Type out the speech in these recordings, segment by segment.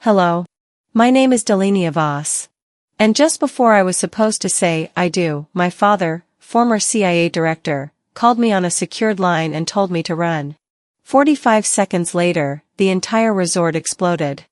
Hello. My name is Delenia Voss. And just before I was supposed to say I do, my father, former CIA director, called me on a secured line and told me to run. 45 seconds later, the entire resort exploded.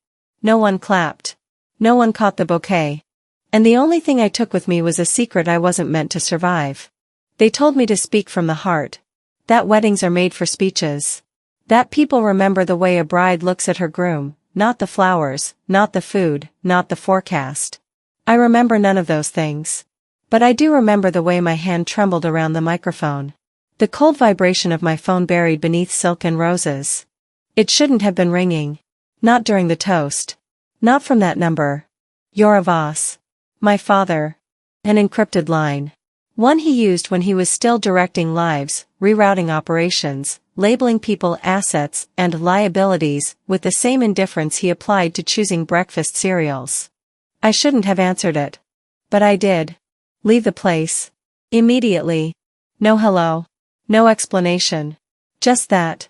No one clapped. No one caught the bouquet. And the only thing I took with me was a secret I wasn't meant to survive. They told me to speak from the heart. That weddings are made for speeches. That people remember the way a bride looks at her groom, not the flowers, not the food, not the forecast. I remember none of those things. But I do remember the way my hand trembled around the microphone. The cold vibration of my phone buried beneath silk and roses. It shouldn't have been ringing. Not during the toast. Not from that number. You're a Voss. My father. An encrypted line. One he used when he was still directing lives, rerouting operations, labeling people assets and liabilities with the same indifference he applied to choosing breakfast cereals. I shouldn't have answered it. But I did. Leave the place. Immediately. No hello. No explanation. Just that.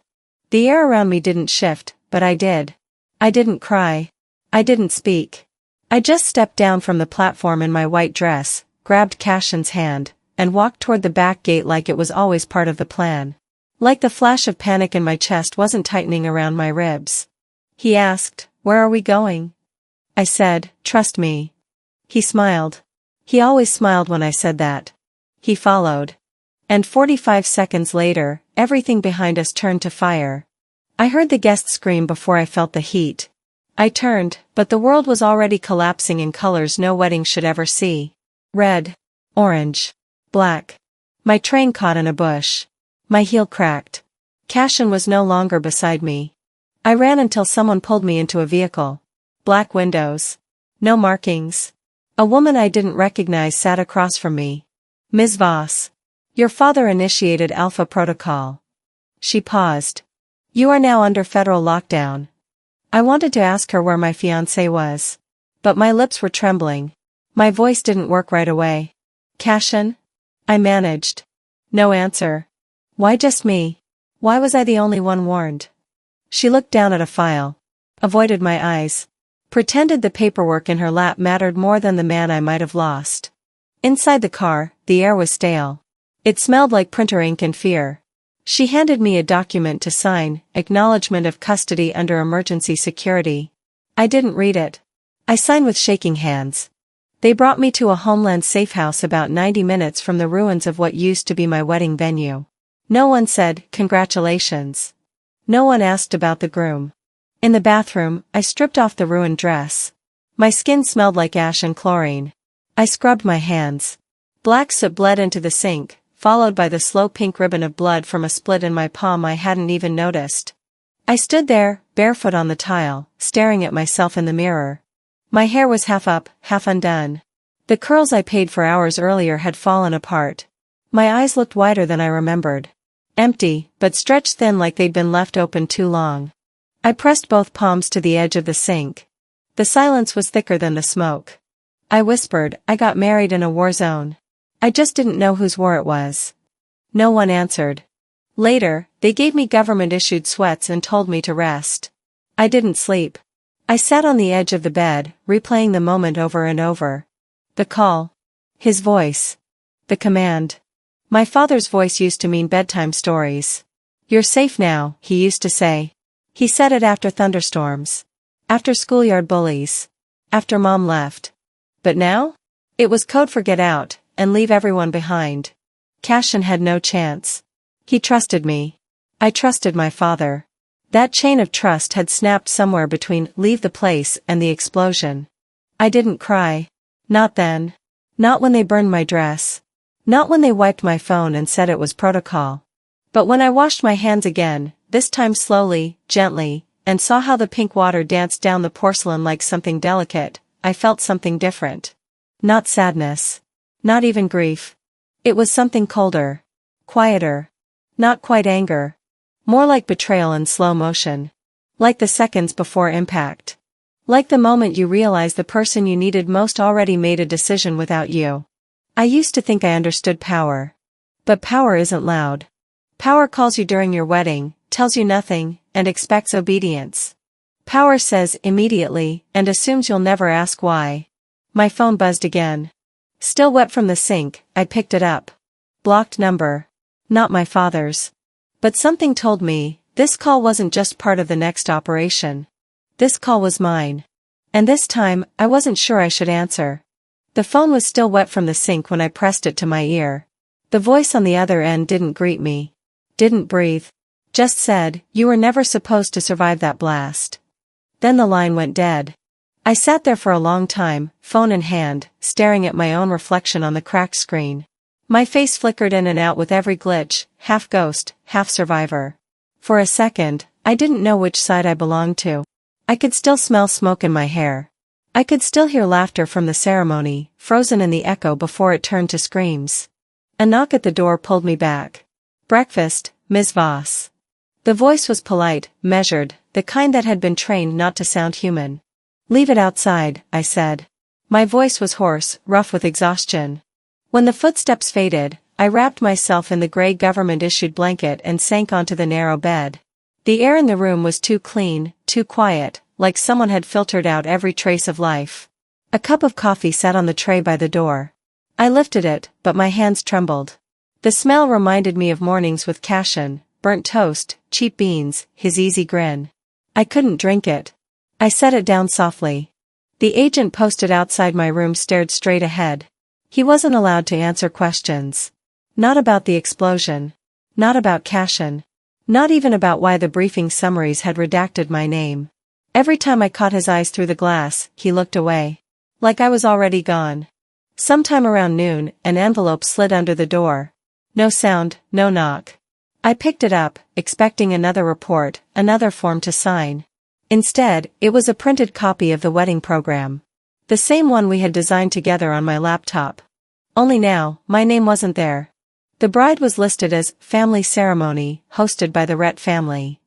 The air around me didn't shift, but I did. I didn't cry. I didn't speak. I just stepped down from the platform in my white dress, grabbed Cashin's hand, and walked toward the back gate like it was always part of the plan. Like the flash of panic in my chest wasn't tightening around my ribs. He asked, "Where are we going?" I said, "Trust me." He smiled. He always smiled when I said that. He followed. And 45 seconds later, everything behind us turned to fire. I heard the guests scream before I felt the heat. I turned, but the world was already collapsing in colors no wedding should ever see. Red. Orange. Black. My train caught in a bush. My heel cracked. Cashin was no longer beside me. I ran until someone pulled me into a vehicle. Black windows. No markings. A woman I didn't recognize sat across from me. "Ms. Voss. Your father initiated Alpha Protocol." She paused. "You are now under federal lockdown." I wanted to ask her where my fiancé was. But my lips were trembling. My voice didn't work right away. "Cashin?" I managed. No answer. Why just me? Why was I the only one warned? She looked down at a file. Avoided my eyes. Pretended the paperwork in her lap mattered more than the man I might have lost. Inside the car, the air was stale. It smelled like printer ink and fear. She handed me a document to sign, acknowledgement of custody under emergency security. I didn't read it. I signed with shaking hands. They brought me to a Homeland safe house about 90 minutes from the ruins of what used to be my wedding venue. No one said, "Congratulations." No one asked about the groom. In the bathroom, I stripped off the ruined dress. My skin smelled like ash and chlorine. I scrubbed my hands. Black soot bled into the sink, followed by the slow pink ribbon of blood from a split in my palm I hadn't even noticed. I stood there, barefoot on the tile, staring at myself in the mirror. My hair was half up, half undone. The curls I paid for hours earlier had fallen apart. My eyes looked wider than I remembered. Empty, but stretched thin like they'd been left open too long. I pressed both palms to the edge of the sink. The silence was thicker than the smoke. I whispered, "I got married in a war zone. I just didn't know whose war it was." No one answered. Later, they gave me government-issued sweats and told me to rest. I didn't sleep. I sat on the edge of the bed, replaying the moment over and over. The call. His voice. The command. My father's voice used to mean bedtime stories. "You're safe now," he used to say. He said it after thunderstorms. After schoolyard bullies. After mom left. But now? It was code for get out, and leave everyone behind. Cashin had no chance. He trusted me. I trusted my father. That chain of trust had snapped somewhere between leave the place and the explosion. I didn't cry. Not then. Not when they burned my dress. Not when they wiped my phone and said it was protocol. But when I washed my hands again, this time slowly, gently, and saw how the pink water danced down the porcelain like something delicate, I felt something different. Not sadness. Not even grief. It was something colder. Quieter. Not quite anger. More like betrayal in slow motion. Like the seconds before impact. Like the moment you realize the person you needed most already made a decision without you. I used to think I understood power. But power isn't loud. Power calls you during your wedding, tells you nothing, and expects obedience. Power says immediately, and assumes you'll never ask why. My phone buzzed again. Still wet from the sink, I picked it up. Blocked number. Not my father's. But something told me, this call wasn't just part of the next operation. This call was mine. And this time, I wasn't sure I should answer. The phone was still wet from the sink when I pressed it to my ear. The voice on the other end didn't greet me. Didn't breathe. Just said, "You were never supposed to survive that blast." Then the line went dead. I sat there for a long time, phone in hand, staring at my own reflection on the cracked screen. My face flickered in and out with every glitch, half ghost, half survivor. For a second, I didn't know which side I belonged to. I could still smell smoke in my hair. I could still hear laughter from the ceremony, frozen in the echo before it turned to screams. A knock at the door pulled me back. "Breakfast, Ms. Voss." The voice was polite, measured, the kind that had been trained not to sound human. "Leave it outside," I said. My voice was hoarse, rough with exhaustion. When the footsteps faded, I wrapped myself in the gray government-issued blanket and sank onto the narrow bed. The air in the room was too clean, too quiet, like someone had filtered out every trace of life. A cup of coffee sat on the tray by the door. I lifted it, but my hands trembled. The smell reminded me of mornings with Cashin, burnt toast, cheap beans, his easy grin. I couldn't drink it. I set it down softly. The agent posted outside my room stared straight ahead. He wasn't allowed to answer questions. Not about the explosion. Not about Cashin. Not even about why the briefing summaries had redacted my name. Every time I caught his eyes through the glass, he looked away. Like I was already gone. Sometime around noon, an envelope slid under the door. No sound, no knock. I picked it up, expecting another report, another form to sign. Instead, it was a printed copy of the wedding program. The same one we had designed together on my laptop. Only now, my name wasn't there. The bride was listed as family ceremony, hosted by the Rhett family.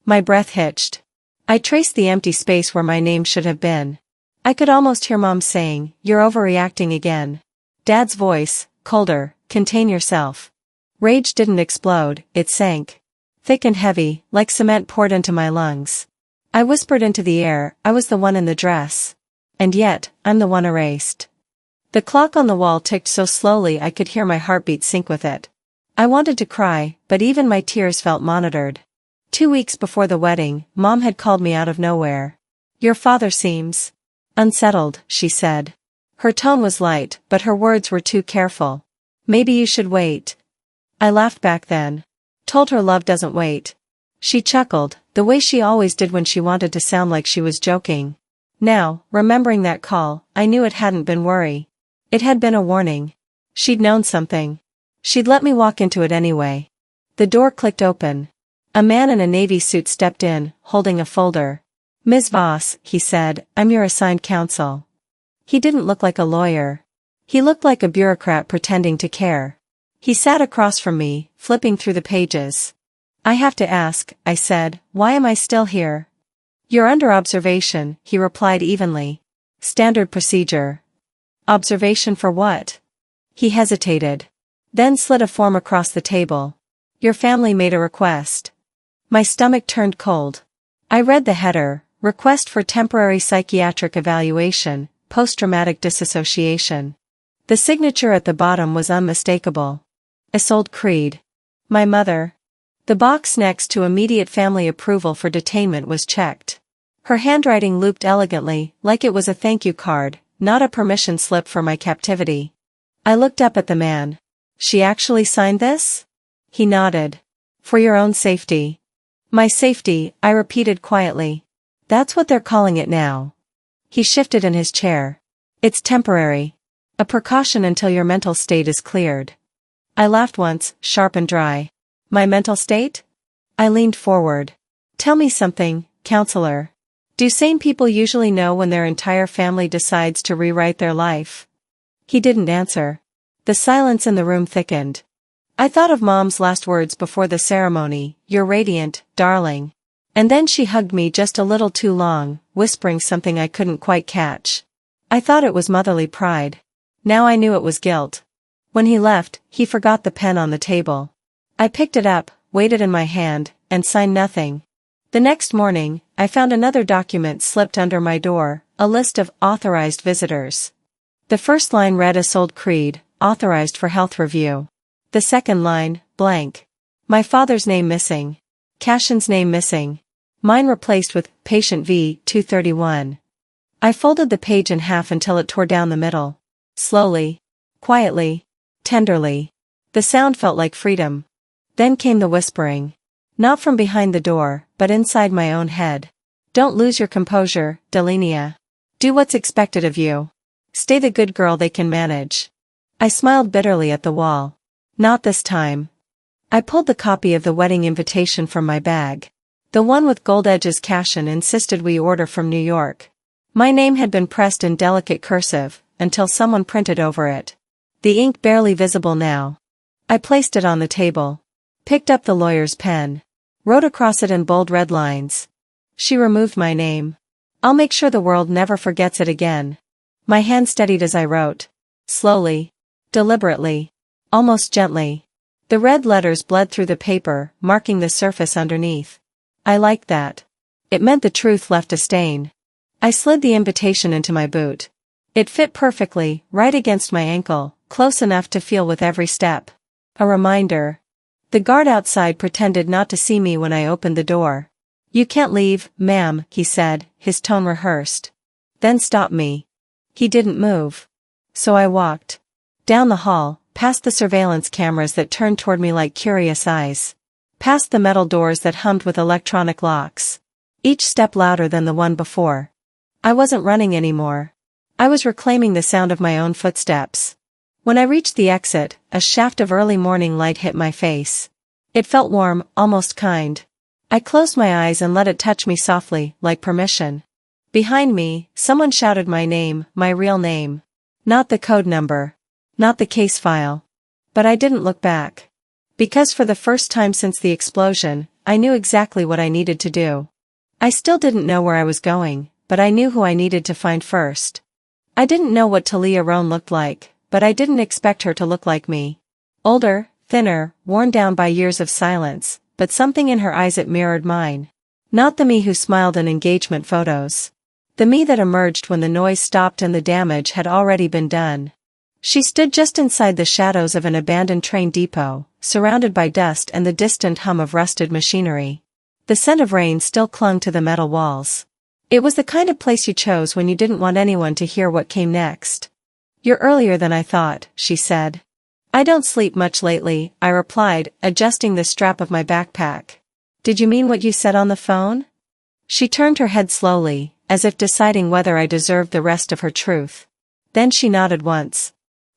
My breath hitched. I traced the empty space where my name should have been. I could almost hear Mom saying, "You're overreacting again." Dad's voice, colder, "Contain yourself." Rage didn't explode, it sank. Thick and heavy, like cement poured into my lungs. I whispered into the air, I was the one in the dress. And yet, I'm the one erased. The clock on the wall ticked so slowly I could hear my heartbeat sync with it. I wanted to cry, but even my tears felt monitored. 2 weeks before the wedding, Mom had called me out of nowhere. "Your father seems unsettled," she said. Her tone was light, but her words were too careful. "Maybe you should wait." I laughed back then. Told her love doesn't wait. She chuckled, the way she always did when she wanted to sound like she was joking. Now, remembering that call, I knew it hadn't been worry. It had been a warning. She'd known something. She'd let me walk into it anyway. The door clicked open. A man in a navy suit stepped in, holding a folder. "Ms. Voss," he said, "I'm your assigned counsel." He didn't look like a lawyer. He looked like a bureaucrat pretending to care. He sat across from me, flipping through the pages. "I have to ask," I said, "why am I still here?" "You're under observation," he replied evenly. "Standard procedure." "Observation for what?" He hesitated. Then slid a form across the table. "Your family made a request." My stomach turned cold. I read the header, "Request for temporary psychiatric evaluation, post-traumatic dissociation." The signature at the bottom was unmistakable. Isolde Creed. My mother. The box next to immediate family approval for detainment was checked. Her handwriting looped elegantly, like it was a thank you card, not a permission slip for my captivity. I looked up at the man. "She actually signed this?" He nodded. "For your own safety." "My safety," I repeated quietly. "That's what they're calling it now." He shifted in his chair. "It's temporary. A precaution until your mental state is cleared." I laughed once, sharp and dry. "My mental state?" I leaned forward. "Tell me something, counselor. Do sane people usually know when their entire family decides to rewrite their life?" He didn't answer. The silence in the room thickened. I thought of Mom's last words before the ceremony, "You're radiant, darling." And then she hugged me just a little too long, whispering something I couldn't quite catch. I thought it was motherly pride. Now I knew it was guilt. When he left, he forgot the pen on the table. I picked it up, weighed it in my hand, and signed nothing. The next morning, I found another document slipped under my door, a list of authorized visitors. The first line read a sold creed, authorized for health review. The second line, blank. My father's name missing. Cashin's name missing. Mine replaced with patient V231. I folded the page in half until it tore down the middle. Slowly. Quietly. Tenderly. The sound felt like freedom. Then came the whispering. Not from behind the door, but inside my own head. Don't lose your composure, Delenia. Do what's expected of you. Stay the good girl they can manage. I smiled bitterly at the wall. Not this time. I pulled the copy of the wedding invitation from my bag. The one with gold edges Cashin insisted we order from New York. My name had been pressed in delicate cursive, until someone printed over it. The ink barely visible now. I placed it on the table. Picked up the lawyer's pen. Wrote across it in bold red lines. She removed my name. I'll make sure the world never forgets it again. My hand steadied as I wrote. Slowly. Deliberately. Almost gently. The red letters bled through the paper, marking the surface underneath. I liked that. It meant the truth left a stain. I slid the invitation into my boot. It fit perfectly, right against my ankle, close enough to feel with every step. A reminder. The guard outside pretended not to see me when I opened the door. You can't leave, ma'am, he said, his tone rehearsed. Then stopped me. He didn't move. So I walked. Down the hall, past the surveillance cameras that turned toward me like curious eyes. Past the metal doors that hummed with electronic locks. Each step louder than the one before. I wasn't running anymore. I was reclaiming the sound of my own footsteps. When I reached the exit, a shaft of early morning light hit my face. It felt warm, almost kind. I closed my eyes and let it touch me softly, like permission. Behind me, someone shouted my name, my real name. Not the code number. Not the case file. But I didn't look back. Because for the first time since the explosion, I knew exactly what I needed to do. I still didn't know where I was going, but I knew who I needed to find first. I didn't know what Talia Roan looked like, but I didn't expect her to look like me. Older, thinner, worn down by years of silence, but something in her eyes that mirrored mine. Not the me who smiled in engagement photos. The me that emerged when the noise stopped and the damage had already been done. She stood just inside the shadows of an abandoned train depot, surrounded by dust and the distant hum of rusted machinery. The scent of rain still clung to the metal walls. It was the kind of place you chose when you didn't want anyone to hear what came next. You're earlier than I thought, she said. I don't sleep much lately, I replied, adjusting the strap of my backpack. Did you mean what you said on the phone? She turned her head slowly, as if deciding whether I deserved the rest of her truth. Then she nodded once.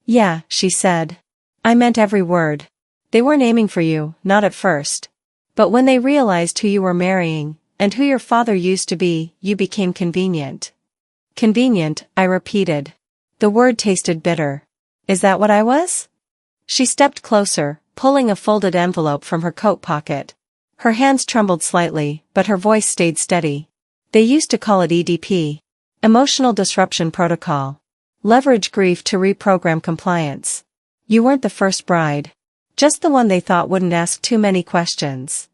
Yeah, she said. I meant every word. They weren't aiming for you, not at first. But when they realized who you were marrying, and who your father used to be, you became convenient. Convenient, I repeated. The word tasted bitter. Is that what I was? She stepped closer, pulling a folded envelope from her coat pocket. Her hands trembled slightly, but her voice stayed steady. They used to call it EDP. Emotional Disruption Protocol. Leverage grief to reprogram compliance. You weren't the first bride. Just the one they thought wouldn't ask too many questions.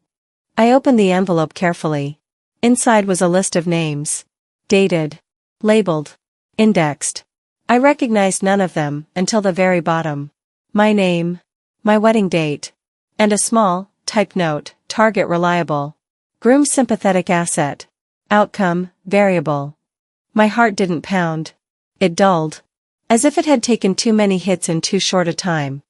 I opened the envelope carefully. Inside was a list of names. Dated. Labeled. Indexed. I recognized none of them, until the very bottom. My name. My wedding date. And a small, typed note, target reliable. Groom sympathetic asset. Outcome, variable. My heart didn't pound. It dulled. As if it had taken too many hits in too short a time.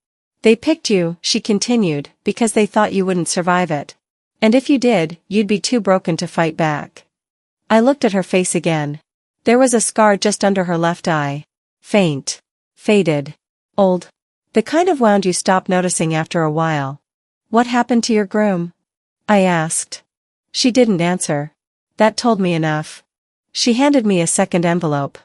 They picked you, she continued, because they thought you wouldn't survive it. And if you did, you'd be too broken to fight back. I looked at her face again. There was a scar just under her left eye. Faint. Faded. Old. The kind of wound you stop noticing after a while. What happened to your groom? I asked. She didn't answer. That told me enough. She handed me a second envelope.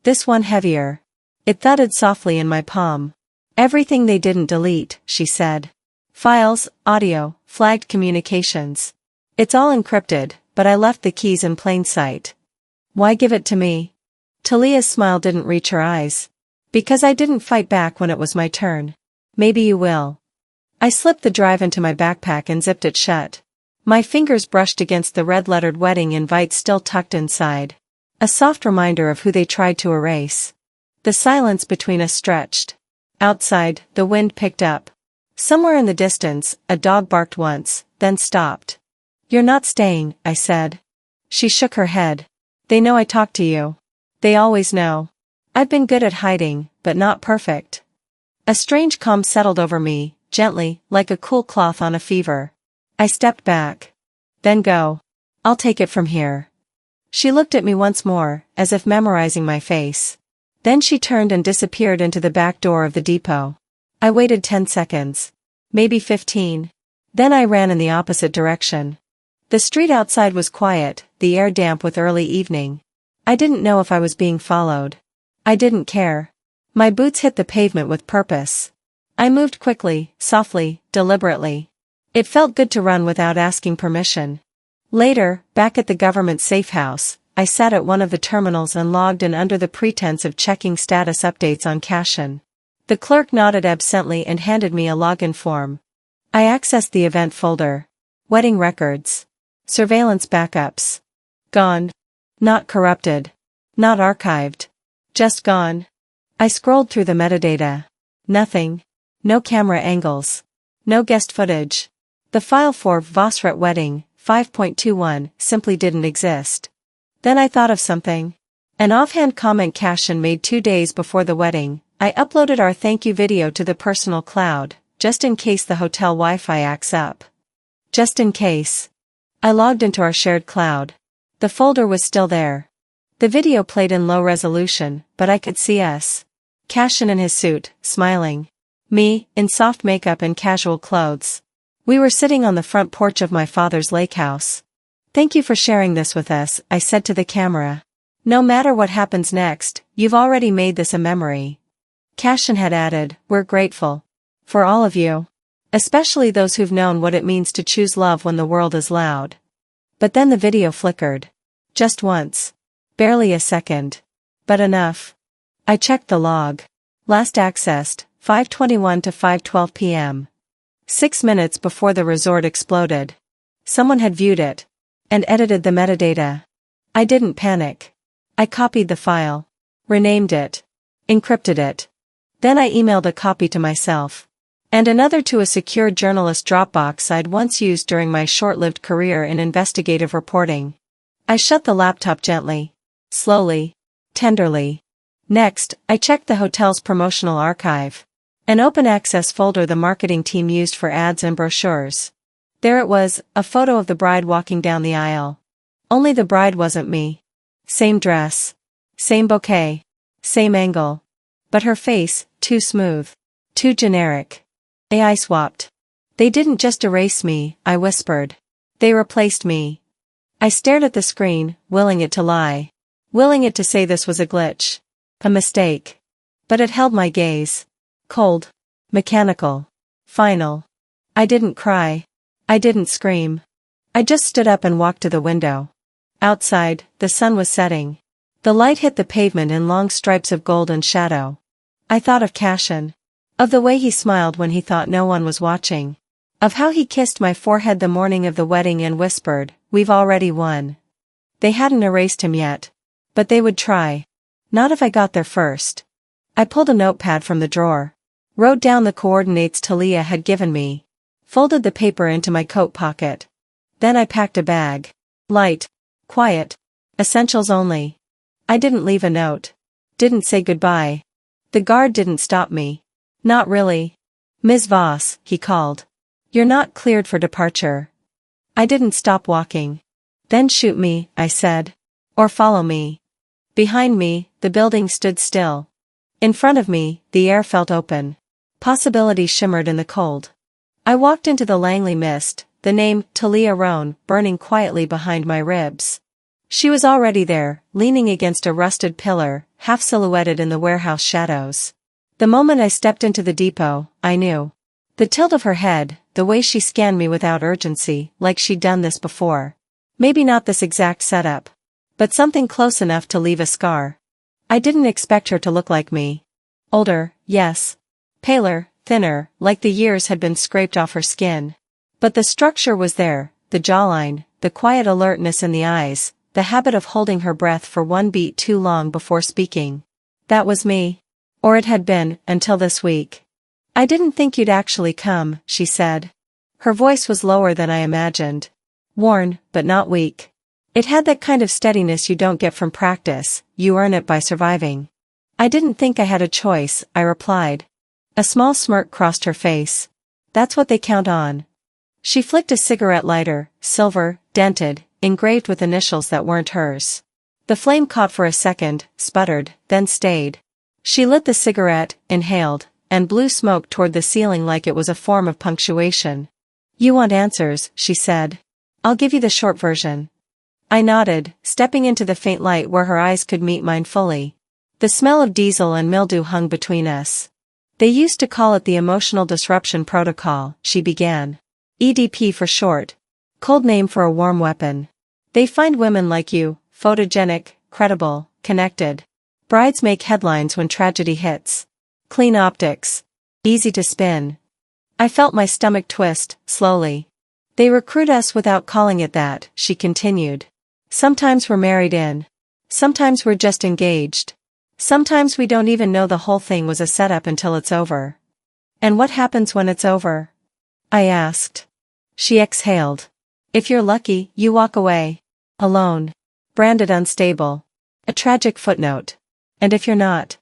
This one heavier. It thudded softly in my palm. Everything they didn't delete, she said. Files, audio, flagged communications. It's all encrypted, but I left the keys in plain sight. Why give it to me? Talia's smile didn't reach her eyes. Because I didn't fight back when it was my turn. Maybe you will. I slipped the drive into my backpack and zipped it shut. My fingers brushed against the red-lettered wedding invite still tucked inside. A soft reminder of who they tried to erase. The silence between us stretched. Outside, the wind picked up. Somewhere in the distance, a dog barked once, then stopped. "You're not staying," I said. She shook her head. "They know I talk to you. They always know. I've been good at hiding, but not perfect." A strange calm settled over me, gently, like a cool cloth on a fever. I stepped back. "Then go. I'll take it from here." She looked at me once more, as if memorizing my face. Then she turned and disappeared into the back door of the depot. I waited 10 seconds. Maybe 15. Then I ran in the opposite direction. The street outside was quiet, the air damp with early evening. I didn't know if I was being followed. I didn't care. My boots hit the pavement with purpose. I moved quickly, softly, deliberately. It felt good to run without asking permission. Later, back at the government safe house, I sat at one of the terminals and logged in under the pretense of checking status updates on Cashin. The clerk nodded absently and handed me a login form. I accessed the event folder. Wedding records. Surveillance backups. Gone. Not corrupted. Not archived. Just gone. I scrolled through the metadata. Nothing. No camera angles. No guest footage. The file for Vosret Wedding, 5.21, simply didn't exist. Then I thought of something. An offhand comment Cashin made 2 days before the wedding. I uploaded our thank you video to the personal cloud, just in case the hotel Wi-Fi acts up. Just in case. I logged into our shared cloud. The folder was still there. The video played in low resolution, but I could see us. Cashin in his suit, smiling. Me, in soft makeup and casual clothes. We were sitting on the front porch of my father's lake house. "Thank you for sharing this with us," I said to the camera. "No matter what happens next, you've already made this a memory." Cashin had added, "We're grateful. For all of you. Especially those who've known what it means to choose love when the world is loud." But then the video flickered. Just once. Barely a second. But enough. I checked the log. Last accessed, 5:21 to 5:12 p.m. 6 minutes before the resort exploded. Someone had viewed it. And edited the metadata. I didn't panic. I copied the file. Renamed it. Encrypted it. Then I emailed a copy to myself. And another to a secure journalist Dropbox I'd once used during my short-lived career in investigative reporting. I shut the laptop gently. Slowly. Tenderly. Next, I checked the hotel's promotional archive. An open-access folder the marketing team used for ads and brochures. There it was, a photo of the bride walking down the aisle. Only the bride wasn't me. Same dress. Same bouquet. Same angle. But her face, too smooth. Too generic. AI swapped. "They didn't just erase me," I whispered. "They replaced me." I stared at the screen, willing it to lie. Willing it to say this was a glitch. A mistake. But it held my gaze. Cold. Mechanical. Final. I didn't cry. I didn't scream. I just stood up and walked to the window. Outside, the sun was setting. The light hit the pavement in long stripes of golden shadow. I thought of Cashin. Of the way he smiled when he thought no one was watching. Of how he kissed my forehead the morning of the wedding and whispered, "We've already won." They hadn't erased him yet. But they would try. Not if I got there first. I pulled a notepad from the drawer. Wrote down the coordinates Talia had given me. Folded the paper into my coat pocket. Then I packed a bag. Light. Quiet. Essentials only. I didn't leave a note. Didn't say goodbye. The guard didn't stop me. Not really. "Ms. Voss," he called. "You're not cleared for departure." I didn't stop walking. "Then shoot me," I said. "Or follow me." Behind me, the building stood still. In front of me, the air felt open. Possibility shimmered in the cold. I walked into the Langley mist, the name, Talia Roan, burning quietly behind my ribs. She was already there, leaning against a rusted pillar, half silhouetted in the warehouse shadows. The moment I stepped into the depot, I knew. The tilt of her head, the way she scanned me without urgency, like she'd done this before. Maybe not this exact setup. But something close enough to leave a scar. I didn't expect her to look like me. Older, yes. Paler, thinner, like the years had been scraped off her skin. But the structure was there, the jawline, the quiet alertness in the eyes, the habit of holding her breath for one beat too long before speaking. That was me. Or it had been, until this week. "I didn't think you'd actually come," she said. Her voice was lower than I imagined. Worn, but not weak. It had that kind of steadiness you don't get from practice, you earn it by surviving. "I didn't think I had a choice," I replied. A small smirk crossed her face. "That's what they count on." She flicked a cigarette lighter, silver, dented, engraved with initials that weren't hers. The flame caught for a second, sputtered, then stayed. She lit the cigarette, inhaled, and blew smoke toward the ceiling like it was a form of punctuation. "You want answers," she said. "I'll give you the short version." I nodded, stepping into the faint light where her eyes could meet mine fully. The smell of diesel and mildew hung between us. "They used to call it the Emotional Disruption Protocol," she began. EDP for short. Cold name for a warm weapon. "They find women like you, photogenic, credible, connected. Brides make headlines when tragedy hits. Clean optics. Easy to spin." I felt my stomach twist, slowly. "They recruit us without calling it that," she continued. "Sometimes we're married in. Sometimes we're just engaged. Sometimes we don't even know the whole thing was a setup until it's over." "And what happens when it's over?" I asked. She exhaled. "If you're lucky, you walk away. Alone. Branded unstable. A tragic footnote. And if you're not."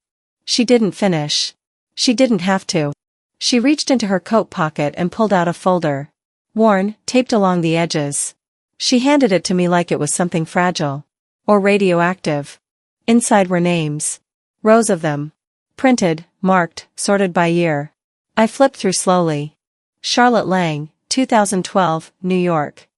She didn't finish. She didn't have to. She reached into her coat pocket and pulled out a folder. Worn, taped along the edges. She handed it to me like it was something fragile. Or radioactive. Inside were names. Rows of them. Printed, marked, sorted by year. I flipped through slowly. Charlotte Lang, 2012, New York.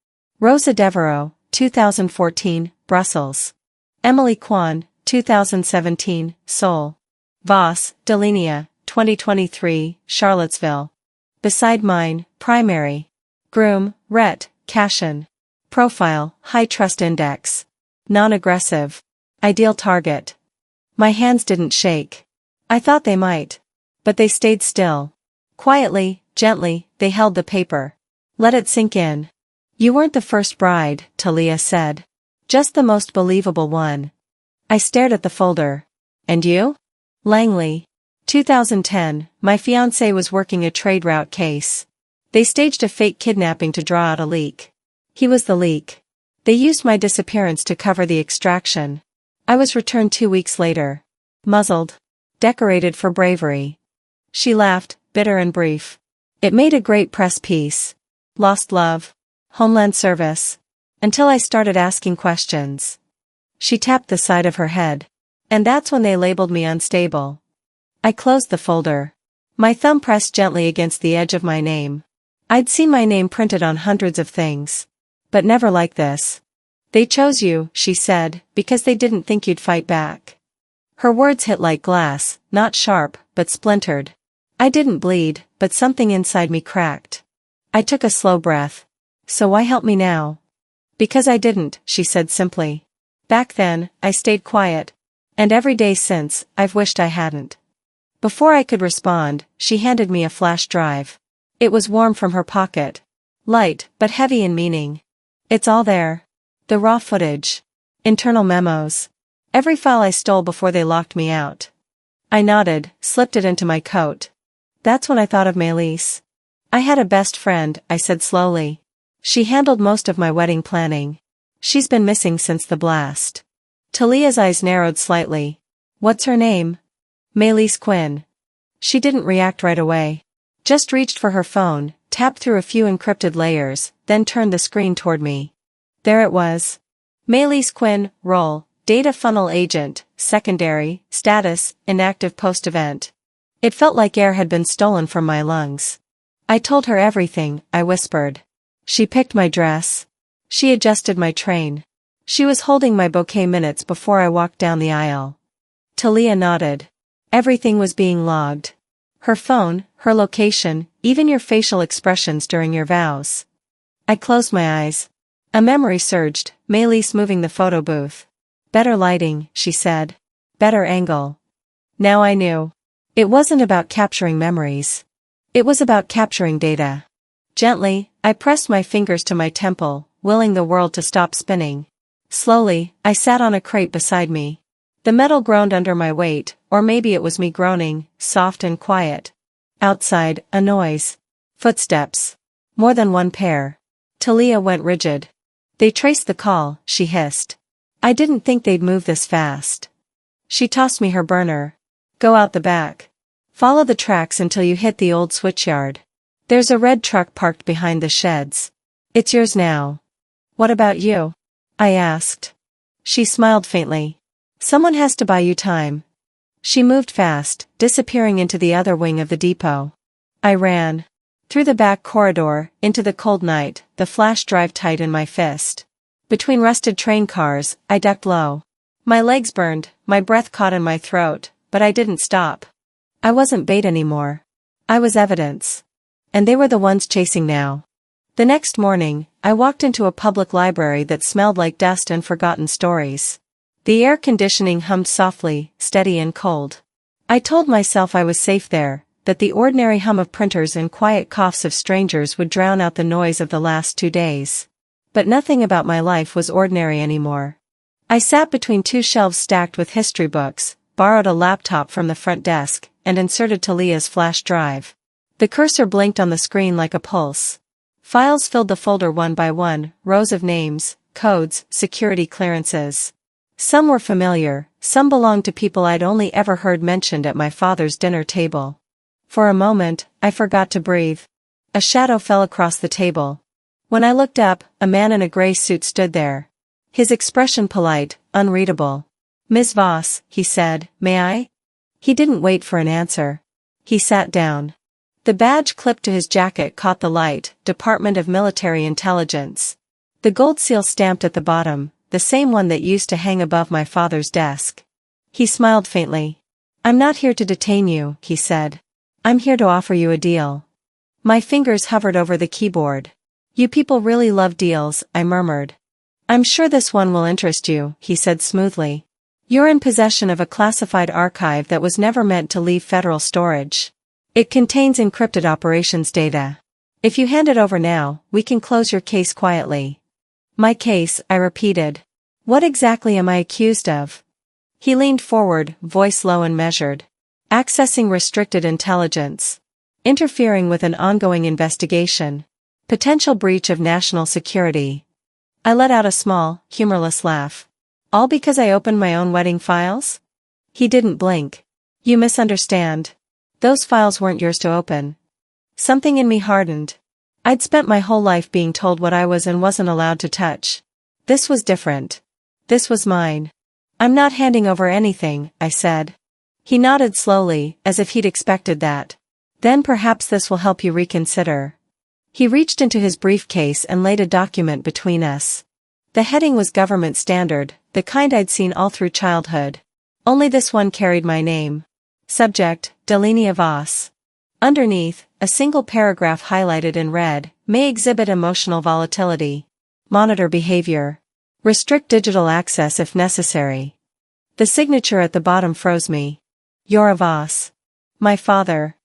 Rosa Devereaux, 2014, Brussels. Emily Kwan, 2017, Seoul. Voss, Delenia, 2023, Charlottesville. Beside mine, primary. Groom, Rhett, Cashin. Profile, high trust index. Non-aggressive. Ideal target. My hands didn't shake. I thought they might. But they stayed still. Quietly, gently, they held the paper. "Let it sink in. You weren't the first bride," Talia said. "Just the most believable one." I stared at the folder. "And you?" "Langley. 2010, my fiancé was working a trade route case. They staged a fake kidnapping to draw out a leak. He was the leak. They used my disappearance to cover the extraction. I was returned 2 weeks later. Muzzled. Decorated for bravery." She laughed, bitter and brief. "It made a great press piece. Lost love. Homeland Service. Until I started asking questions." She tapped the side of her head. "And that's when they labeled me unstable." I closed the folder. My thumb pressed gently against the edge of my name. I'd seen my name printed on hundreds of things. But never like this. "They chose you," she said, "because they didn't think you'd fight back." Her words hit like glass, not sharp, but splintered. I didn't bleed, but something inside me cracked. I took a slow breath. "So why help me now?" "Because I didn't," she said simply. "Back then, I stayed quiet. And every day since, I've wished I hadn't." Before I could respond, she handed me a flash drive. It was warm from her pocket. Light, but heavy in meaning. "It's all there. The raw footage. Internal memos. Every file I stole before they locked me out." I nodded, slipped it into my coat. That's when I thought of Maëlys. "I had a best friend," I said slowly. "She handled most of my wedding planning. She's been missing since the blast." Talia's eyes narrowed slightly. "What's her name?" "Maëlys Quinn." She didn't react right away. Just reached for her phone, tapped through a few encrypted layers, then turned the screen toward me. There it was. Maëlys Quinn, role, data funnel agent, secondary, status, inactive post-event. It felt like air had been stolen from my lungs. "I told her everything," I whispered. She picked my dress. She adjusted my train. She was holding my bouquet minutes before I walked down the aisle. Talia nodded. Everything was being logged. Her phone, her location, even your facial expressions during your vows. I closed my eyes. A memory surged, Maëlys moving the photo booth. "Better lighting," she said. "Better angle." Now I knew. It wasn't about capturing memories. It was about capturing data. Gently, I pressed my fingers to my temple, willing the world to stop spinning. Slowly, I sat on a crate beside me. The metal groaned under my weight, or maybe it was me groaning, soft and quiet. Outside, a noise. Footsteps. More than one pair. Talia went rigid. They traced the call, she hissed. I didn't think they'd move this fast. She tossed me her burner. Go out the back. Follow the tracks until you hit the old switchyard. There's a red truck parked behind the sheds. It's yours now. What about you? I asked. She smiled faintly. Someone has to buy you time. She moved fast, disappearing into the other wing of the depot. I ran. Through the back corridor, into the cold night, the flash drive tight in my fist. Between rusted train cars, I ducked low. My legs burned, my breath caught in my throat, but I didn't stop. I wasn't bait anymore. I was evidence. And they were the ones chasing now. The next morning, I walked into a public library that smelled like dust and forgotten stories. The air conditioning hummed softly, steady and cold. I told myself I was safe there, that the ordinary hum of printers and quiet coughs of strangers would drown out the noise of the last 2 days. But nothing about my life was ordinary anymore. I sat between 2 shelves stacked with history books, borrowed a laptop from the front desk, and inserted Talia's flash drive. The cursor blinked on the screen like a pulse. Files filled the folder one by one, rows of names, codes, security clearances. Some were familiar, some belonged to people I'd only ever heard mentioned at my father's dinner table. For a moment, I forgot to breathe. A shadow fell across the table. When I looked up, a man in a gray suit stood there. His expression polite, unreadable. Ms. Voss, he said, may I? He didn't wait for an answer. He sat down. The badge clipped to his jacket caught the light, Department of Military Intelligence. The gold seal stamped at the bottom, the same one that used to hang above my father's desk. He smiled faintly. I'm not here to detain you, he said. I'm here to offer you a deal. My fingers hovered over the keyboard. You people really love deals, I murmured. I'm sure this one will interest you, he said smoothly. You're in possession of a classified archive that was never meant to leave federal storage. It contains encrypted operations data. If you hand it over now, we can close your case quietly. My case, I repeated. What exactly am I accused of? He leaned forward, voice low and measured. Accessing restricted intelligence. Interfering with an ongoing investigation. Potential breach of national security. I let out a small, humorless laugh. All because I opened my own wedding files? He didn't blink. You misunderstand. Those files weren't yours to open. Something in me hardened. I'd spent my whole life being told what I was and wasn't allowed to touch. This was different. This was mine. I'm not handing over anything, I said. He nodded slowly, as if he'd expected that. Then perhaps this will help you reconsider. He reached into his briefcase and laid a document between us. The heading was government standard, the kind I'd seen all through childhood. Only this one carried my name. Subject, Delenia Voss. Underneath, a single paragraph highlighted in red, may exhibit emotional volatility. Monitor behavior. Restrict digital access if necessary. The signature at the bottom froze me. You're a Voss. My father.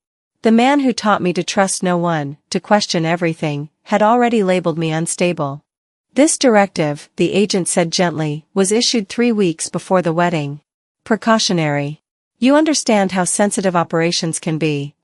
The man who taught me to trust no one, to question everything, had already labeled me unstable. This directive, the agent said gently, was issued 3 weeks before the wedding. Precautionary. You understand how sensitive operations can be.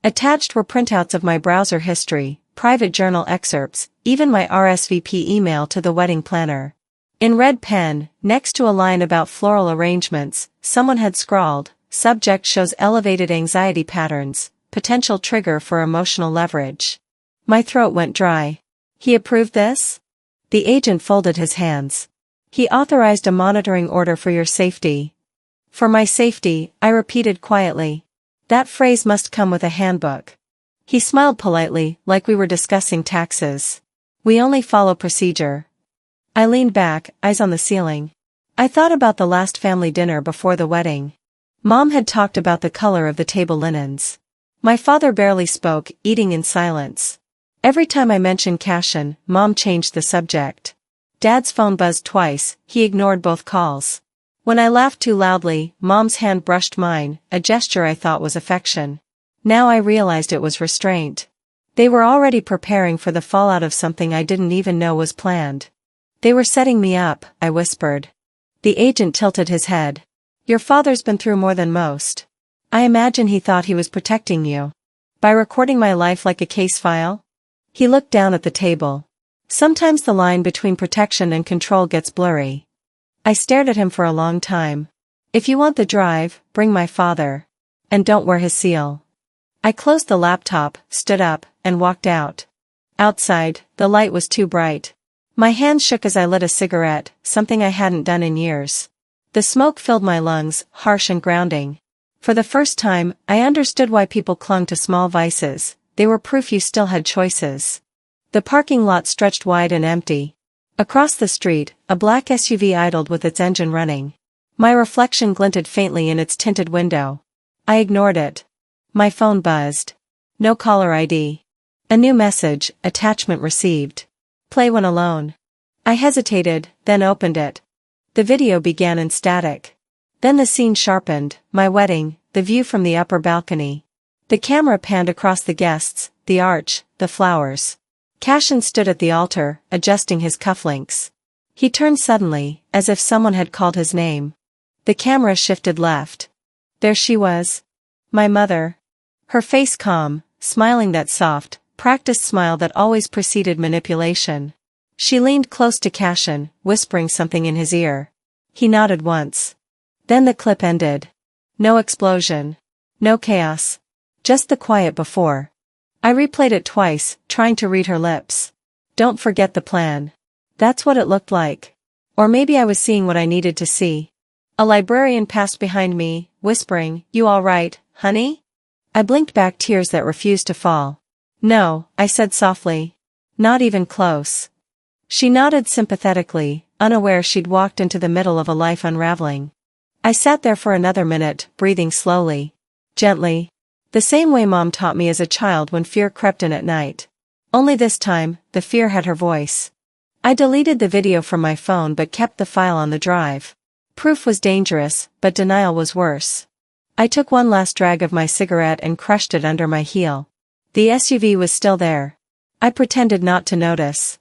Attached were printouts of my browser history, private journal excerpts, even my RSVP email to the wedding planner. In red pen, next to a line about floral arrangements, someone had scrawled, subject shows elevated anxiety patterns, potential trigger for emotional leverage. My throat went dry. He approved this? The agent folded his hands. He authorized a monitoring order for your safety. For my safety, I repeated quietly. That phrase must come with a handbook. He smiled politely, like we were discussing taxes. We only follow procedure. I leaned back, eyes on the ceiling. I thought about the last family dinner before the wedding. Mom had talked about the color of the table linens. My father barely spoke, eating in silence. Every time I mentioned Cashin, Mom changed the subject. Dad's phone buzzed twice, he ignored both calls. When I laughed too loudly, Mom's hand brushed mine, a gesture I thought was affection. Now I realized it was restraint. They were already preparing for the fallout of something I didn't even know was planned. They were setting me up, I whispered. The agent tilted his head. Your father's been through more than most. I imagine he thought he was protecting you. By recording my life like a case file? He looked down at the table. Sometimes the line between protection and control gets blurry. I stared at him for a long time. If you want the drive, bring my father. And don't wear his seal. I closed the laptop, stood up, and walked out. Outside, the light was too bright. My hands shook as I lit a cigarette, something I hadn't done in years. The smoke filled my lungs, harsh and grounding. For the first time, I understood why people clung to small vices. They were proof you still had choices. The parking lot stretched wide and empty. Across the street, a black SUV idled with its engine running. My reflection glinted faintly in its tinted window. I ignored it. My phone buzzed. No caller ID. A new message, attachment received. Play when alone. I hesitated, then opened it. The video began in static. Then the scene sharpened, my wedding, the view from the upper balcony. The camera panned across the guests, the arch, the flowers. Cashin stood at the altar, adjusting his cufflinks. He turned suddenly, as if someone had called his name. The camera shifted left. There she was. My mother. Her face calm, smiling that soft, practiced smile that always preceded manipulation. She leaned close to Cashin, whispering something in his ear. He nodded once. Then the clip ended. No explosion. No chaos. Just the quiet before. I replayed it twice, trying to read her lips. Don't forget the plan. That's what it looked like. Or maybe I was seeing what I needed to see. A librarian passed behind me, whispering, "You all right, honey?" I blinked back tears that refused to fall. "No," I said softly. "Not even close." She nodded sympathetically, unaware she'd walked into the middle of a life unraveling. I sat there for another minute, breathing slowly. Gently. The same way Mom taught me as a child when fear crept in at night. Only this time, the fear had her voice. I deleted the video from my phone but kept the file on the drive. Proof was dangerous, but denial was worse. I took one last drag of my cigarette and crushed it under my heel. The SUV was still there. I pretended not to notice.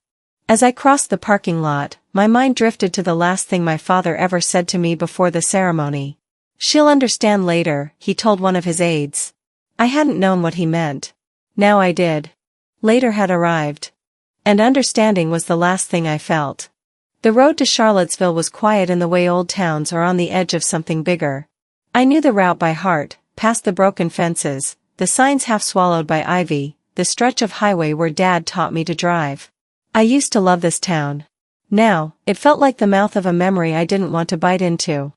As I crossed the parking lot, my mind drifted to the last thing my father ever said to me before the ceremony. "She'll understand later," he told one of his aides. I hadn't known what he meant. Now I did. Later had arrived. And understanding was the last thing I felt. The road to Charlottesville was quiet in the way old towns are on the edge of something bigger. I knew the route by heart, past the broken fences, the signs half swallowed by ivy, the stretch of highway where Dad taught me to drive. I used to love this town. Now, it felt like the mouth of a memory I didn't want to bite into.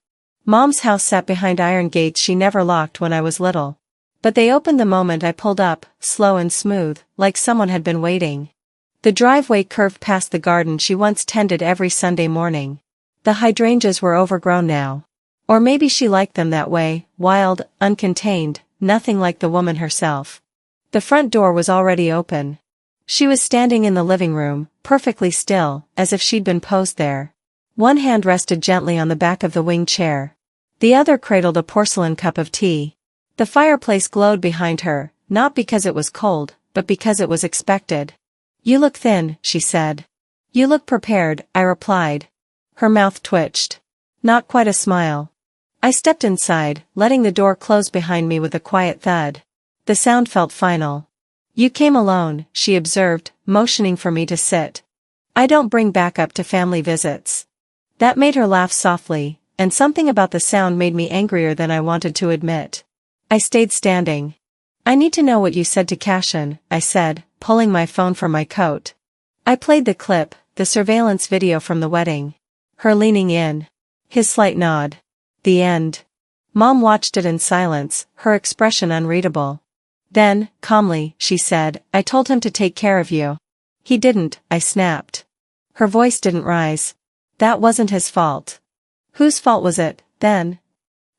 Mom's house sat behind iron gates she never locked when I was little. But they opened the moment I pulled up, slow and smooth, like someone had been waiting. The driveway curved past the garden she once tended every Sunday morning. The hydrangeas were overgrown now. Or maybe she liked them that way, wild, uncontained, nothing like the woman herself. The front door was already open. She was standing in the living room, perfectly still, as if she'd been posed there. One hand rested gently on the back of the wing chair. The other cradled a porcelain cup of tea. The fireplace glowed behind her, not because it was cold, but because it was expected. "You look thin," she said. "You look prepared," I replied. Her mouth twitched. Not quite a smile. I stepped inside, letting the door close behind me with a quiet thud. The sound felt final. "You came alone," she observed, motioning for me to sit. "I don't bring backup to family visits." That made her laugh softly, and something about the sound made me angrier than I wanted to admit. I stayed standing. "I need to know what you said to Cashin," I said, pulling my phone from my coat. I played the clip, the surveillance video from the wedding. Her leaning in. His slight nod. The end. Mom watched it in silence, her expression unreadable. Then, calmly, she said, "I told him to take care of you." "He didn't," I snapped. Her voice didn't rise. "That wasn't his fault." "Whose fault was it, then?"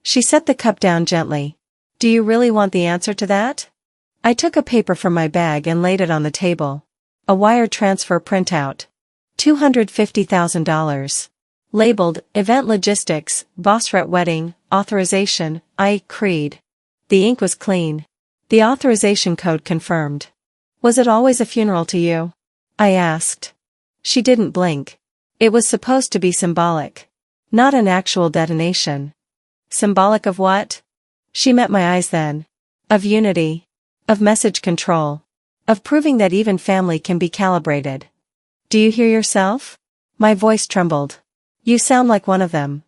She set the cup down gently. "Do you really want the answer to that?" I took a paper from my bag and laid it on the table. A wire transfer printout. $250,000. Labeled, Event Logistics, Bossret Wedding, Authorization, I. Creed. The ink was clean. The authorization code confirmed. Was it always a funeral to you? I asked. She didn't blink. It was supposed to be symbolic. Not an actual detonation. Symbolic of what? She met my eyes then. Of unity. Of message control. Of proving that even family can be calibrated. Do you hear yourself? My voice trembled. You sound like one of them.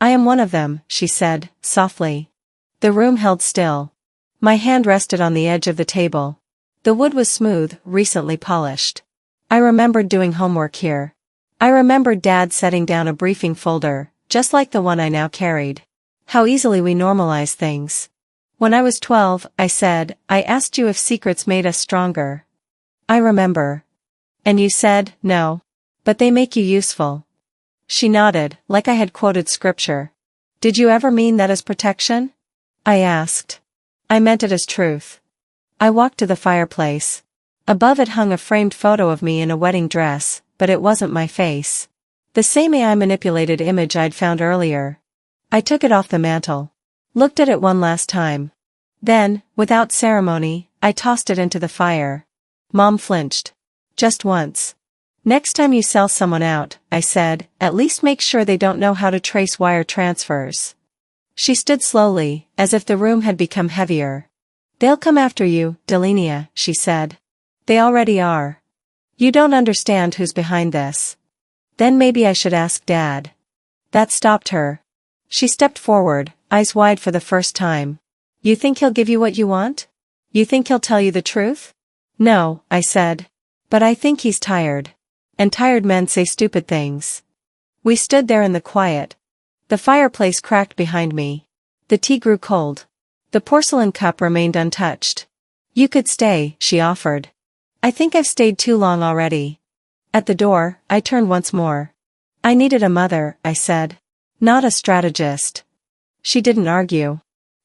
I am one of them, she said, softly. The room held still. My hand rested on the edge of the table. The wood was smooth, recently polished. I remembered doing homework here. I remembered Dad setting down a briefing folder, just like the one I now carried. How easily we normalize things. When I was 12, I said, I asked you if secrets made us stronger. I remember. And you said, no. But they make you useful. She nodded, like I had quoted scripture. Did you ever mean that as protection? I asked. I meant it as truth. I walked to the fireplace. Above it hung a framed photo of me in a wedding dress, but it wasn't my face. The same AI-manipulated image I'd found earlier. I took it off the mantel. Looked at it one last time. Then, without ceremony, I tossed it into the fire. Mom flinched. Just once. Next time you sell someone out, I said, at least make sure they don't know how to trace wire transfers. She stood slowly, as if the room had become heavier. They'll come after you, Delenia, she said. They already are. You don't understand who's behind this. Then maybe I should ask Dad. That stopped her. She stepped forward, eyes wide for the first time. You think he'll give you what you want? You think he'll tell you the truth? No, I said. But I think he's tired. And tired men say stupid things. We stood there in the quiet. The fireplace cracked behind me. The tea grew cold. The porcelain cup remained untouched. You could stay, she offered. I think I've stayed too long already. At the door, I turned once more. I needed a mother, I said. Not a strategist. She didn't argue.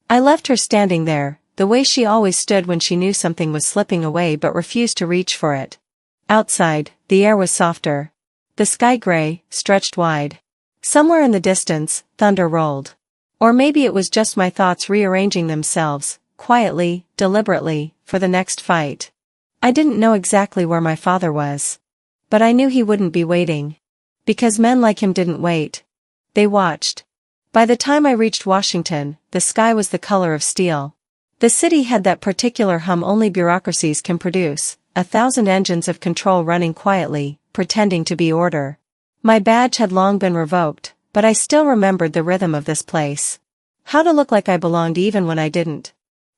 I left her standing there, the way she always stood when she knew something was slipping away but refused to reach for it. Outside, the air was softer. The sky gray, stretched wide. Somewhere in the distance, thunder rolled. Or maybe it was just my thoughts rearranging themselves, quietly, deliberately, for the next fight. I didn't know exactly where my father was. But I knew he wouldn't be waiting. Because men like him didn't wait. They watched. By the time I reached Washington, the sky was the color of steel. The city had that particular hum only bureaucracies can produce, 1,000 engines of control running quietly, pretending to be order. My badge had long been revoked, but I still remembered the rhythm of this place. How to look like I belonged even when I didn't.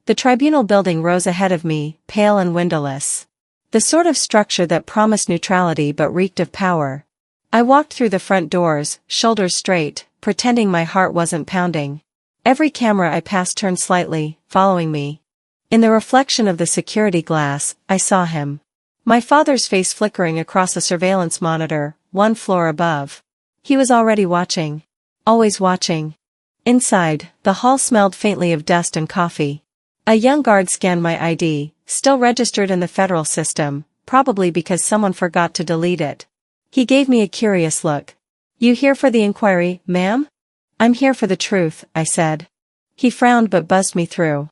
The tribunal building rose ahead of me, pale and windowless. The sort of structure that promised neutrality but reeked of power. I walked through the front doors, shoulders straight, pretending my heart wasn't pounding. Every camera I passed turned slightly, following me. In the reflection of the security glass, I saw him. My father's face flickering across a surveillance monitor, one floor above. He was already watching. Always watching. Inside, the hall smelled faintly of dust and coffee. A young guard scanned my ID, still registered in the federal system, probably because someone forgot to delete it. He gave me a curious look. You here for the inquiry, ma'am? I'm here for the truth, I said. He frowned but buzzed me through.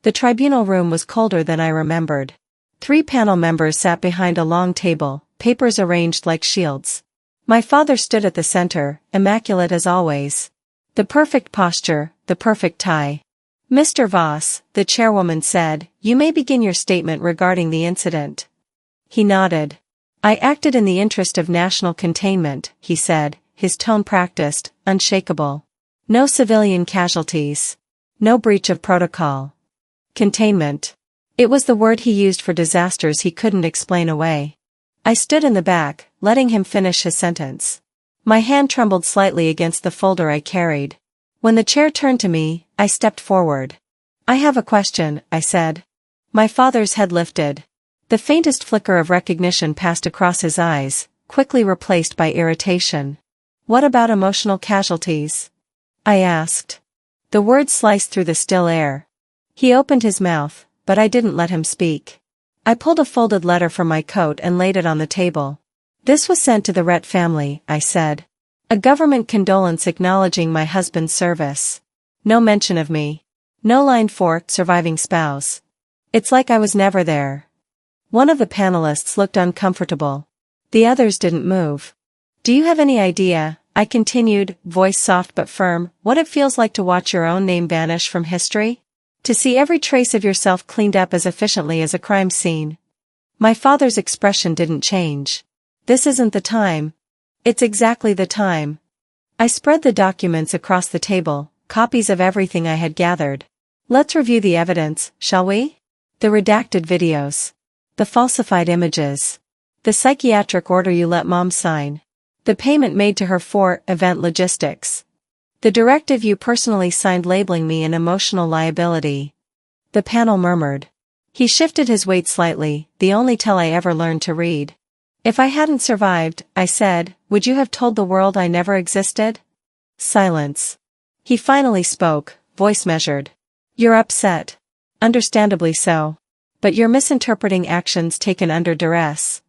The tribunal room was colder than I remembered. 3 panel members sat behind a long table, papers arranged like shields. My father stood at the center, immaculate as always. The perfect posture, the perfect tie. Mr. Voss, the chairwoman said, you may begin your statement regarding the incident. He nodded. I acted in the interest of national containment, he said, his tone practiced, unshakable. No civilian casualties. No breach of protocol. Containment. It was the word he used for disasters he couldn't explain away. I stood in the back, letting him finish his sentence. My hand trembled slightly against the folder I carried. When the chair turned to me, I stepped forward. I have a question, I said. My father's head lifted. The faintest flicker of recognition passed across his eyes, quickly replaced by irritation. What about emotional casualties? I asked. The words sliced through the still air. He opened his mouth, but I didn't let him speak. I pulled a folded letter from my coat and laid it on the table. This was sent to the Rhett family, I said. A government condolence acknowledging my husband's service. No mention of me. No line for surviving spouse. It's like I was never there. One of the panelists looked uncomfortable. The others didn't move. Do you have any idea, I continued, voice soft but firm, what it feels like to watch your own name vanish from history? To see every trace of yourself cleaned up as efficiently as a crime scene. My father's expression didn't change. This isn't the time. It's exactly the time. I spread the documents across the table, copies of everything I had gathered. Let's review the evidence, shall we? The redacted videos. The falsified images. The psychiatric order you let Mom sign. The payment made to her for event logistics. The directive you personally signed labeling me an emotional liability. The panel murmured. He shifted his weight slightly, the only tell I ever learned to read. If I hadn't survived, I said, would you have told the world I never existed? Silence. He finally spoke, voice measured. You're upset. Understandably so. But you're misinterpreting actions taken under duress.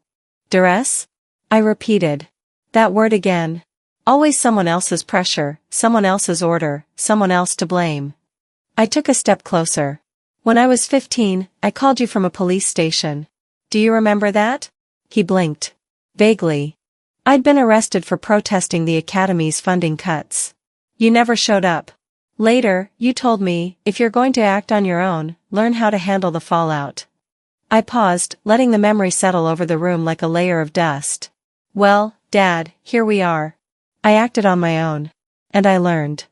Duress? I repeated. That word again. Always someone else's pressure, someone else's order, someone else to blame. I took a step closer. When I was 15, I called you from a police station. Do you remember that? He blinked. Vaguely. I'd been arrested for protesting the academy's funding cuts. You never showed up. Later, you told me, if you're going to act on your own, learn how to handle the fallout. I paused, letting the memory settle over the room like a layer of dust. Well, Dad, here we are. I acted on my own. And I learned.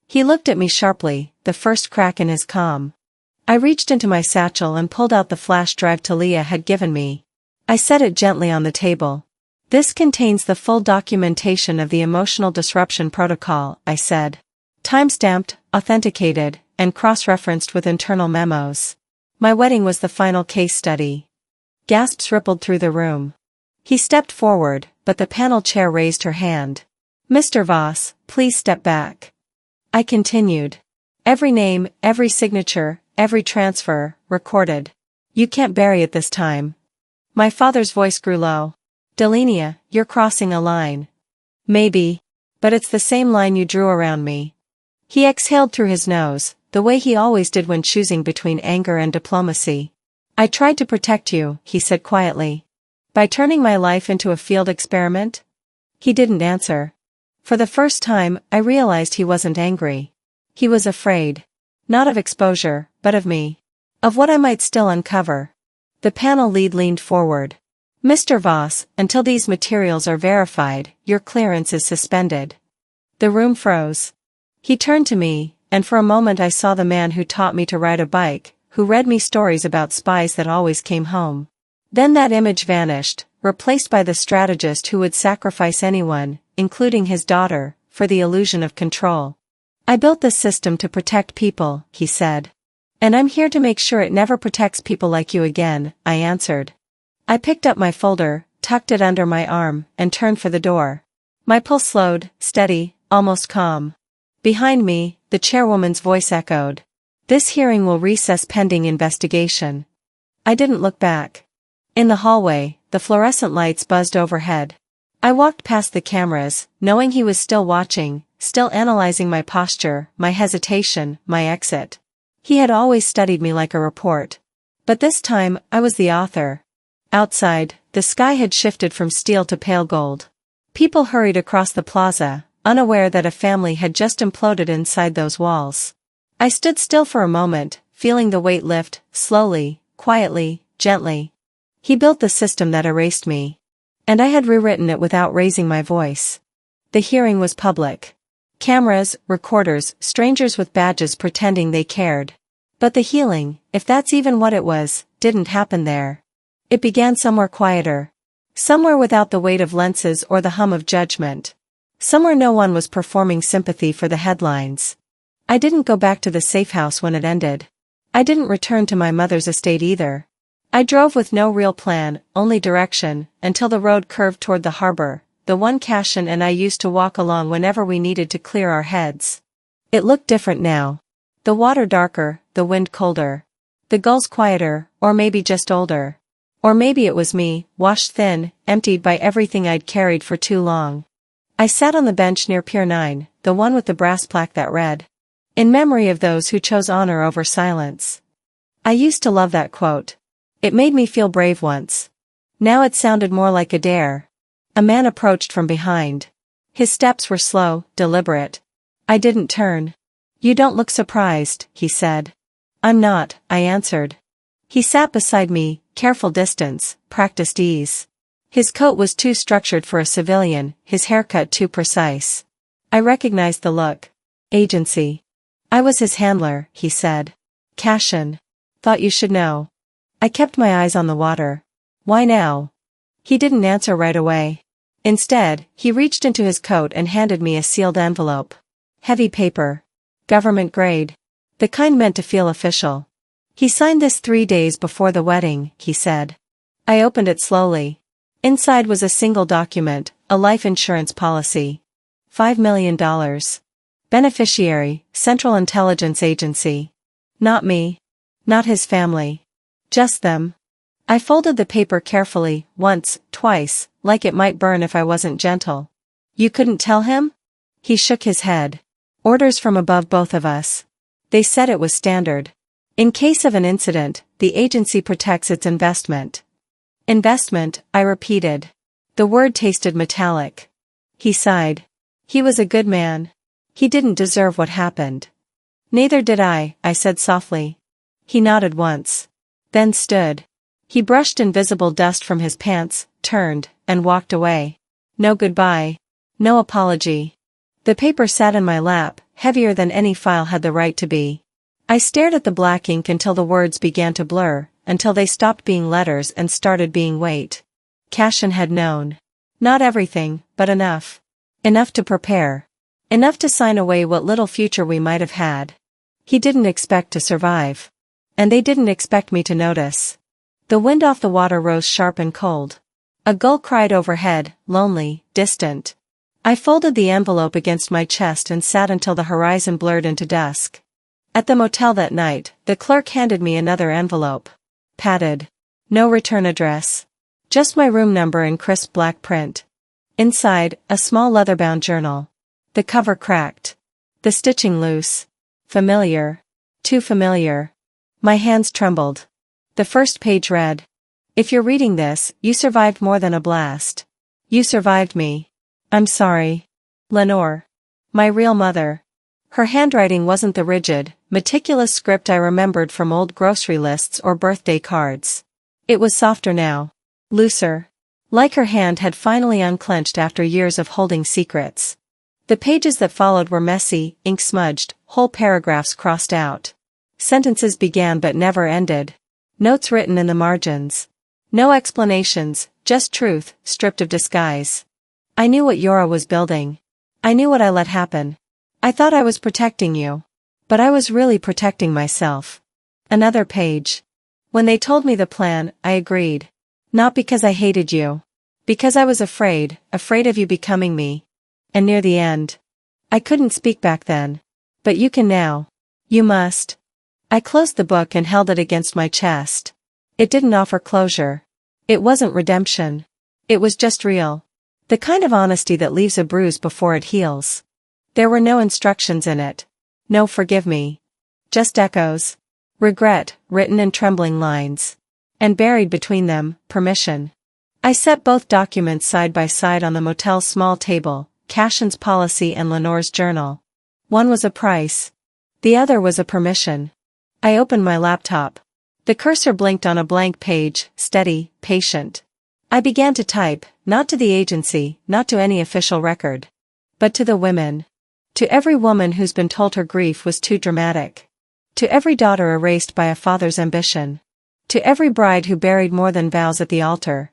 He looked at me sharply, the first crack in his calm. I reached into my satchel and pulled out the flash drive Talia had given me. I set it gently on the table. This contains the full documentation of the emotional disruption protocol, I said. Time-stamped, authenticated, and cross-referenced with internal memos. My wedding was the final case study. Gasps rippled through the room. He stepped forward, but the panel chair raised her hand. Mr. Voss, please step back. I continued. Every name, every signature, every transfer, recorded. You can't bury it this time. My father's voice grew low. Delenia, you're crossing a line. Maybe. But it's the same line you drew around me. He exhaled through his nose, the way he always did when choosing between anger and diplomacy. I tried to protect you, he said quietly. By turning my life into a field experiment? He didn't answer. For the first time, I realized he wasn't angry. He was afraid. Not of exposure, but of me. Of what I might still uncover. The panel lead leaned forward. Mr. Voss, until these materials are verified, your clearance is suspended. The room froze. He turned to me, and for a moment I saw the man who taught me to ride a bike, who read me stories about spies that always came home. Then that image vanished, replaced by the strategist who would sacrifice anyone, including his daughter, for the illusion of control. I built this system to protect people, he said. And I'm here to make sure it never protects people like you again, I answered. I picked up my folder, tucked it under my arm, and turned for the door. My pulse slowed, steady, almost calm. Behind me, the chairwoman's voice echoed. This hearing will recess pending investigation. I didn't look back. In the hallway, the fluorescent lights buzzed overhead. I walked past the cameras, knowing he was still watching, still analyzing my posture, my hesitation, my exit. He had always studied me like a report. But this time, I was the author. Outside, the sky had shifted from steel to pale gold. People hurried across the plaza, unaware that a family had just imploded inside those walls. I stood still for a moment, feeling the weight lift, slowly, quietly, gently. He built the system that erased me. And I had rewritten it without raising my voice. The hearing was public. Cameras, recorders, strangers with badges pretending they cared. But the healing, if that's even what it was, didn't happen there. It began somewhere quieter. Somewhere without the weight of lenses or the hum of judgment. Somewhere no one was performing sympathy for the headlines. I didn't go back to the safe house when it ended. I didn't return to my mother's estate either. I drove with no real plan, only direction, until the road curved toward the harbor, the one Cashin and I used to walk along whenever we needed to clear our heads. It looked different now. The water darker, the wind colder. The gulls quieter, or maybe just older. Or maybe it was me, washed thin, emptied by everything I'd carried for too long. I sat on the bench near Pier 9, the one with the brass plaque that read, "In memory of those who chose honor over silence." I used to love that quote. It made me feel brave once. Now it sounded more like a dare. A man approached from behind. His steps were slow, deliberate. I didn't turn. "You don't look surprised," he said. "I'm not," I answered. He sat beside me, careful distance, practiced ease. His coat was too structured for a civilian, his haircut too precise. I recognized the look. Agency. "I was his handler," he said. "Cashin. Thought you should know." I kept my eyes on the water. "Why now?" He didn't answer right away. Instead, he reached into his coat and handed me a sealed envelope. Heavy paper. Government grade. The kind meant to feel official. "He signed this 3 days before the wedding," he said. I opened it slowly. Inside was a single document, a life insurance policy. $5 million. Beneficiary, Central Intelligence Agency. Not me. Not his family. Just them. I folded the paper carefully, once, twice, like it might burn if I wasn't gentle. "You couldn't tell him?" He shook his head. "Orders from above both of us. They said it was standard. In case of an incident, the agency protects its investment." Investment, I repeated. The word tasted metallic. He sighed. He was a good man. He didn't deserve what happened. "Neither did I said softly. He nodded once. Then stood. He brushed invisible dust from his pants, turned, and walked away. No goodbye. No apology. The paper sat in my lap, heavier than any file had the right to be. I stared at the black ink until the words began to blur, until they stopped being letters and started being weight. Cashin had known. Not everything, but enough. Enough to prepare. Enough to sign away what little future we might have had. He didn't expect to survive. And they didn't expect me to notice. The wind off the water rose sharp and cold. A gull cried overhead, lonely, distant. I folded the envelope against my chest and sat until the horizon blurred into dusk. At the motel that night, the clerk handed me another envelope. Padded. No return address. Just my room number in crisp black print. Inside, a small leather-bound journal. The cover cracked. The stitching loose. Familiar. Too familiar. My hands trembled. The first page read. "If you're reading this, you survived more than a blast. You survived me. I'm sorry. Lenore. My real mother." Her handwriting wasn't the rigid, meticulous script I remembered from old grocery lists or birthday cards. It was softer now. Looser. Like her hand had finally unclenched after years of holding secrets. The pages that followed were messy, ink-smudged, whole paragraphs crossed out. Sentences began but never ended. Notes written in the margins. No explanations, just truth, stripped of disguise. I knew what Yora was building. I knew what I let happen. I thought I was protecting you. But I was really protecting myself. Another page. When they told me the plan, I agreed. Not because I hated you. Because I was afraid of you becoming me. And near the end. I couldn't speak back then. But you can now. You must. I closed the book and held it against my chest. It didn't offer closure. It wasn't redemption. It was just real. The kind of honesty that leaves a bruise before it heals. There were no instructions in it. No forgive me. Just echoes. Regret, written in trembling lines. And buried between them, permission. I set both documents side by side on the motel's small table, Cashin's policy and Lenore's journal. One was a price. The other was a permission. I opened my laptop. The cursor blinked on a blank page, steady, patient. I began to type, not to the agency, not to any official record. But to the women. To every woman who's been told her grief was too dramatic. To every daughter erased by a father's ambition. To every bride who buried more than vows at the altar.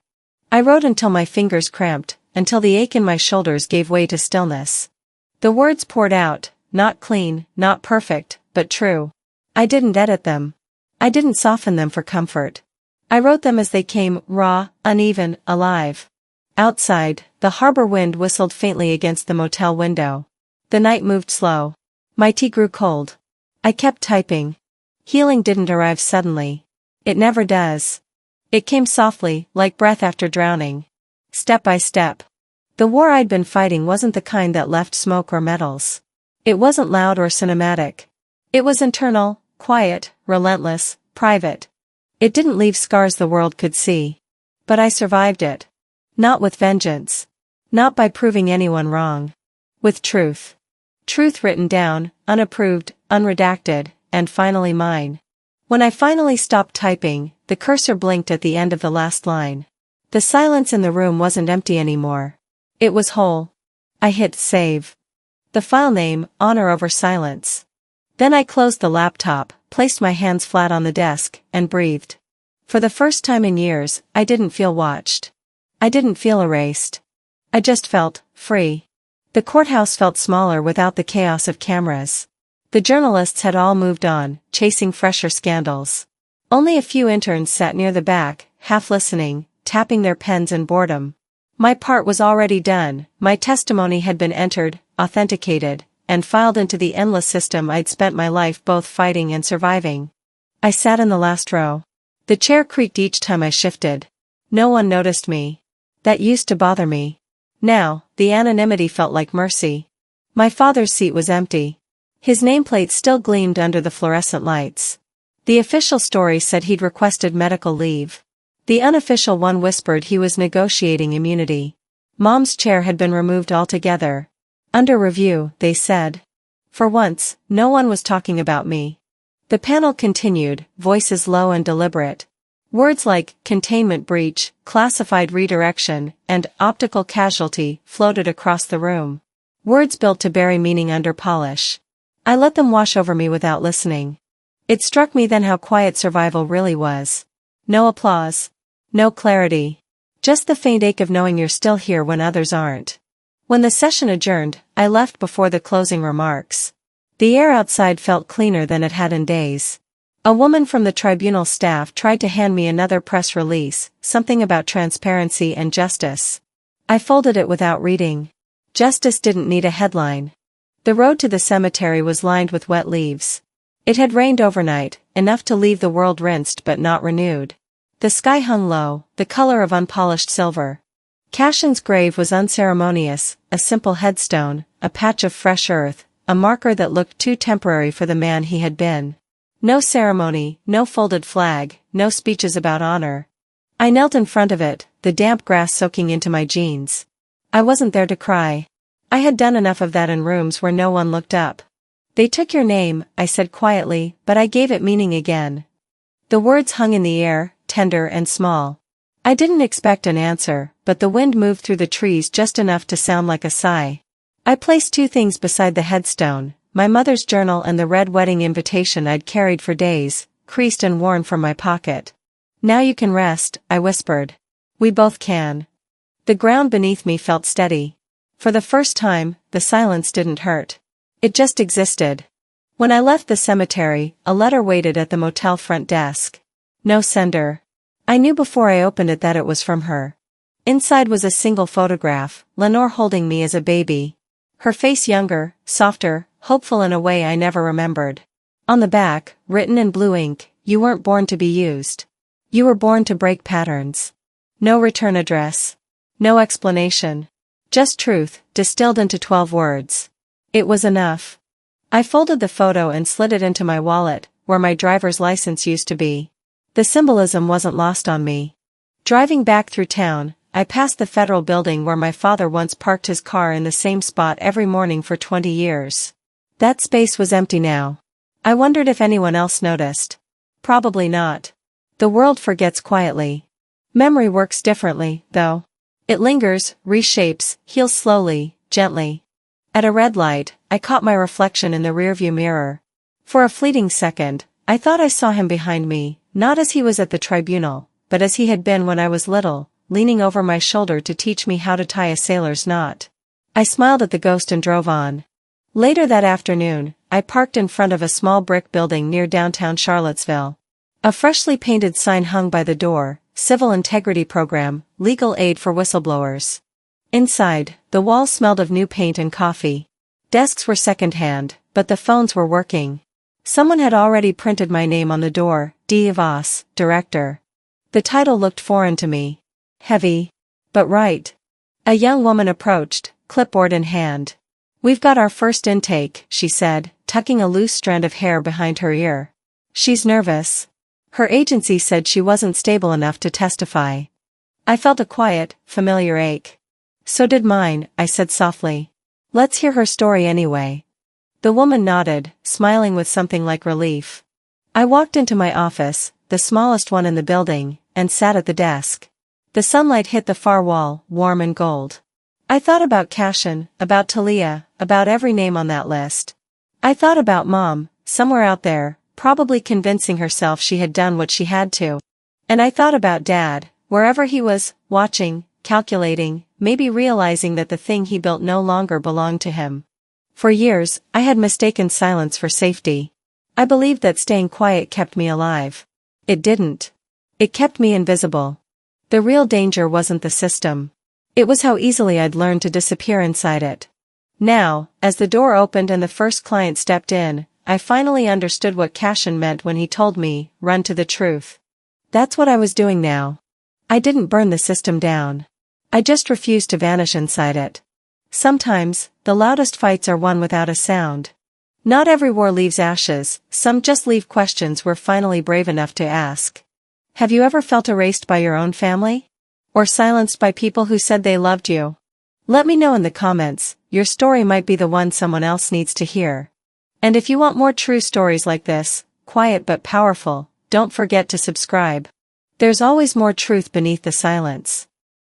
I wrote until my fingers cramped, until the ache in my shoulders gave way to stillness. The words poured out, not clean, not perfect, but true. I didn't edit them. I didn't soften them for comfort. I wrote them as they came, raw, uneven, alive. Outside, the harbor wind whistled faintly against the motel window. The night moved slow. My tea grew cold. I kept typing. Healing didn't arrive suddenly. It never does. It came softly, like breath after drowning. Step by step. The war I'd been fighting wasn't the kind that left smoke or metals. It wasn't loud or cinematic. It was internal, quiet, relentless, private. It didn't leave scars the world could see. But I survived it. Not with vengeance. Not by proving anyone wrong. With truth. Truth written down, unapproved, unredacted, and finally mine. When I finally stopped typing, the cursor blinked at the end of the last line. The silence in the room wasn't empty anymore. It was whole. I hit save. The file name, honor over silence. Then I closed the laptop, placed my hands flat on the desk, and breathed. For the first time in years, I didn't feel watched. I didn't feel erased. I just felt free. The courthouse felt smaller without the chaos of cameras. The journalists had all moved on, chasing fresher scandals. Only a few interns sat near the back, half listening, tapping their pens in boredom. My part was already done, my testimony had been entered, authenticated, and filed into the endless system I'd spent my life both fighting and surviving. I sat in the last row. The chair creaked each time I shifted. No one noticed me. That used to bother me. Now, the anonymity felt like mercy. My father's seat was empty. His nameplate still gleamed under the fluorescent lights. The official story said he'd requested medical leave. The unofficial one whispered he was negotiating immunity. Mom's chair had been removed altogether. Under review, they said. For once, no one was talking about me. The panel continued, voices low and deliberate. Words like containment breach, classified redirection, and optical casualty floated across the room. Words built to bury meaning under polish. I let them wash over me without listening. It struck me then how quiet survival really was. No applause. No clarity. Just the faint ache of knowing you're still here when others aren't. When the session adjourned, I left before the closing remarks. The air outside felt cleaner than it had in days. A woman from the tribunal staff tried to hand me another press release, something about transparency and justice. I folded it without reading. Justice didn't need a headline. The road to the cemetery was lined with wet leaves. It had rained overnight, enough to leave the world rinsed but not renewed. The sky hung low, the color of unpolished silver. Cashin's grave was unceremonious, a simple headstone, a patch of fresh earth, a marker that looked too temporary for the man he had been. No ceremony, no folded flag, no speeches about honor. I knelt in front of it, the damp grass soaking into my jeans. I wasn't there to cry. I had done enough of that in rooms where no one looked up. They took your name, I said quietly, but I gave it meaning again. The words hung in the air, tender and small. I didn't expect an answer, but the wind moved through the trees just enough to sound like a sigh. I placed two things beside the headstone, my mother's journal and the red wedding invitation I'd carried for days, creased and worn from my pocket. Now you can rest, I whispered. We both can. The ground beneath me felt steady. For the first time, the silence didn't hurt. It just existed. When I left the cemetery, a letter waited at the motel front desk. No sender. I knew before I opened it that it was from her. Inside was a single photograph, Lenore holding me as a baby. Her face younger, softer, hopeful in a way I never remembered. On the back, written in blue ink, you weren't born to be used. You were born to break patterns. No return address. No explanation. Just truth, distilled into 12 words. It was enough. I folded the photo and slid it into my wallet, where my driver's license used to be. The symbolism wasn't lost on me. Driving back through town, I passed the federal building where my father once parked his car in the same spot every morning for 20 years. That space was empty now. I wondered if anyone else noticed. Probably not. The world forgets quietly. Memory works differently, though. It lingers, reshapes, heals slowly, gently. At a red light, I caught my reflection in the rearview mirror. For a fleeting second, I thought I saw him behind me, not as he was at the tribunal, but as he had been when I was little, leaning over my shoulder to teach me how to tie a sailor's knot. I smiled at the ghost and drove on. Later that afternoon, I parked in front of a small brick building near downtown Charlottesville. A freshly painted sign hung by the door, Civil Integrity Program, Legal Aid for Whistleblowers. Inside, the walls smelled of new paint and coffee. Desks were secondhand, but the phones were working. Someone had already printed my name on the door, D. Voss, Director. The title looked foreign to me. Heavy. But right. A young woman approached, clipboard in hand. We've got our first intake, she said, tucking a loose strand of hair behind her ear. She's nervous. Her agency said she wasn't stable enough to testify. I felt a quiet, familiar ache. So did mine, I said softly. Let's hear her story anyway. The woman nodded, smiling with something like relief. I walked into my office, the smallest one in the building, and sat at the desk. The sunlight hit the far wall, warm and gold. I thought about Cashin, about Talia, about every name on that list. I thought about Mom, somewhere out there, probably convincing herself she had done what she had to. And I thought about Dad, wherever he was, watching, calculating, maybe realizing that the thing he built no longer belonged to him. For years, I had mistaken silence for safety. I believed that staying quiet kept me alive. It didn't. It kept me invisible. The real danger wasn't the system. It was how easily I'd learned to disappear inside it. Now, as the door opened and the first client stepped in, I finally understood what Cashin meant when he told me, run to the truth. That's what I was doing now. I didn't burn the system down. I just refused to vanish inside it. Sometimes, the loudest fights are won without a sound. Not every war leaves ashes, some just leave questions we're finally brave enough to ask. Have you ever felt erased by your own family? Or silenced by people who said they loved you? Let me know in the comments, your story might be the one someone else needs to hear. And if you want more true stories like this, quiet but powerful, don't forget to subscribe. There's always more truth beneath the silence.